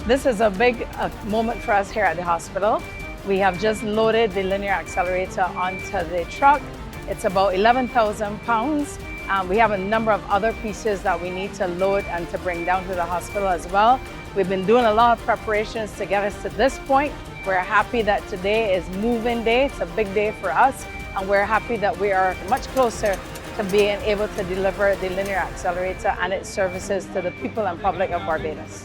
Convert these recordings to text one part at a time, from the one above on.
This is a big moment for us here at the hospital. We have just loaded the Linear Accelerator onto the truck. It's about 11,000 pounds. We have a number of other pieces that we need to load and to bring down to the hospital as well. We've been doing a lot of preparations to get us to this point. We're happy that today is move-in day. It's a big day for us, and we're happy that we are much closer to being able to deliver the Linear Accelerator and its services to the people and public of Barbados.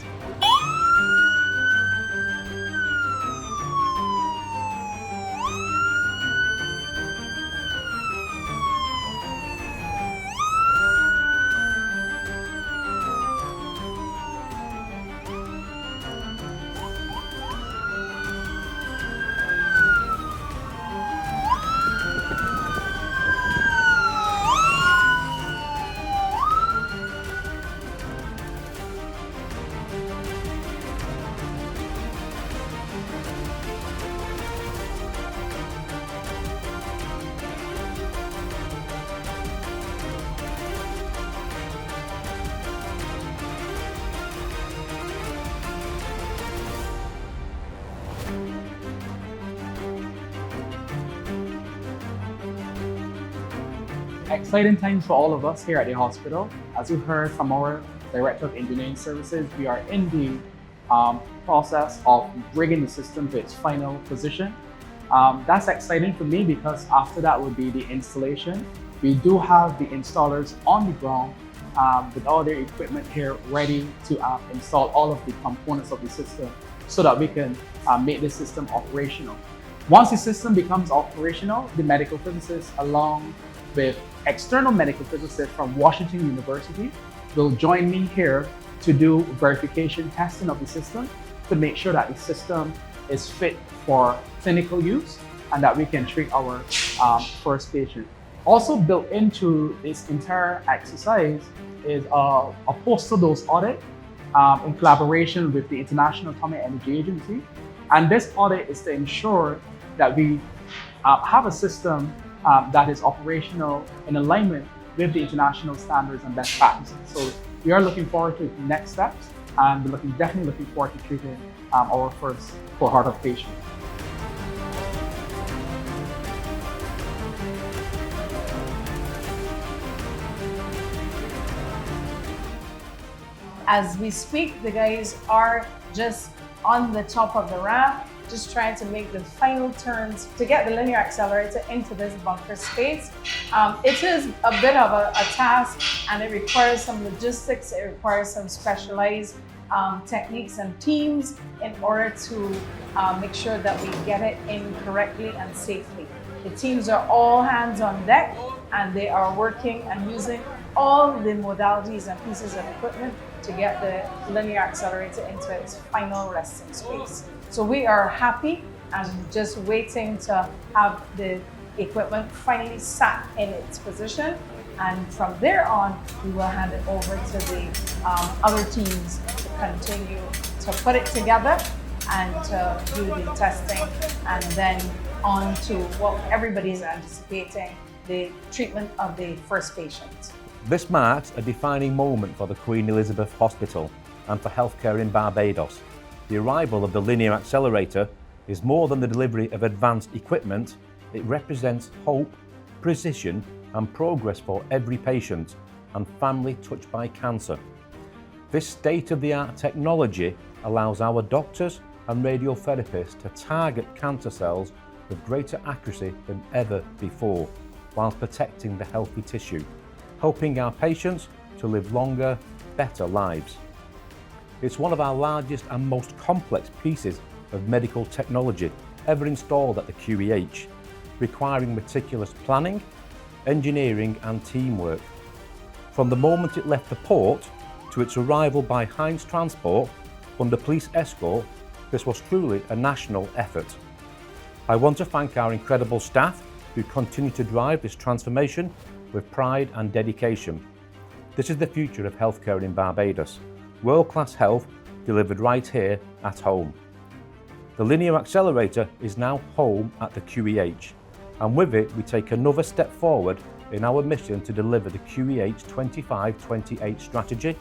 Exciting times for all of us here at the hospital. As you heard from our Director of Engineering Services, we are in the process of bringing the system to its final position. That's exciting for me because after that will be the installation. We do have the installers on the ground with all their equipment here ready to install all of the components of the system so that we can make the system operational. Once the system becomes operational, the medical physicists, along with external medical physicists from Washington University, will join me here to do verification testing of the system to make sure that the system is fit for clinical use and that we can treat our first patient. Also built into this entire exercise is a postal dose audit in collaboration with the International Atomic Energy Agency. And this audit is to ensure that we have a system that is operational in alignment with the international standards and best practices. So we are looking forward to the next steps, and we're definitely looking forward to treating our first cohort of patients. As we speak, the guys are just on the top of the ramp, just trying to make the final turns to get the Linear Accelerator into this bunker space. It is a bit of a task, and it requires some logistics, it requires some specialized techniques and teams in order to make sure that we get it in correctly and safely. The teams are all hands on deck, and they are working and using all the modalities and pieces of equipment to get the Linear Accelerator into its final resting space. So we are happy and just waiting to have the equipment finally sat in its position. And from there on, we will hand it over to the other teams to continue to put it together and to do the testing, and then on to what everybody is anticipating, the treatment of the first patient. This marks a defining moment for the Queen Elizabeth Hospital and for healthcare in Barbados. The arrival of the Linear Accelerator is more than the delivery of advanced equipment. It represents hope, precision and progress for every patient and family touched by cancer. This state-of-the-art technology allows our doctors and radiotherapists to target cancer cells with greater accuracy than ever before, while protecting the healthy tissue, helping our patients to live longer, better lives. It's one of our largest and most complex pieces of medical technology ever installed at the QEH, requiring meticulous planning, engineering and teamwork. From the moment it left the port to its arrival by Heinz Transport under police escort, this was truly a national effort. I want to thank our incredible staff who continue to drive this transformation with pride and dedication. This is the future of healthcare in Barbados. World-class health delivered right here at home. The Linear Accelerator is now home at the QEH, and with it we take another step forward in our mission to deliver the QEH 25-28 strategy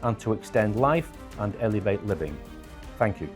and to extend life and elevate living. Thank you.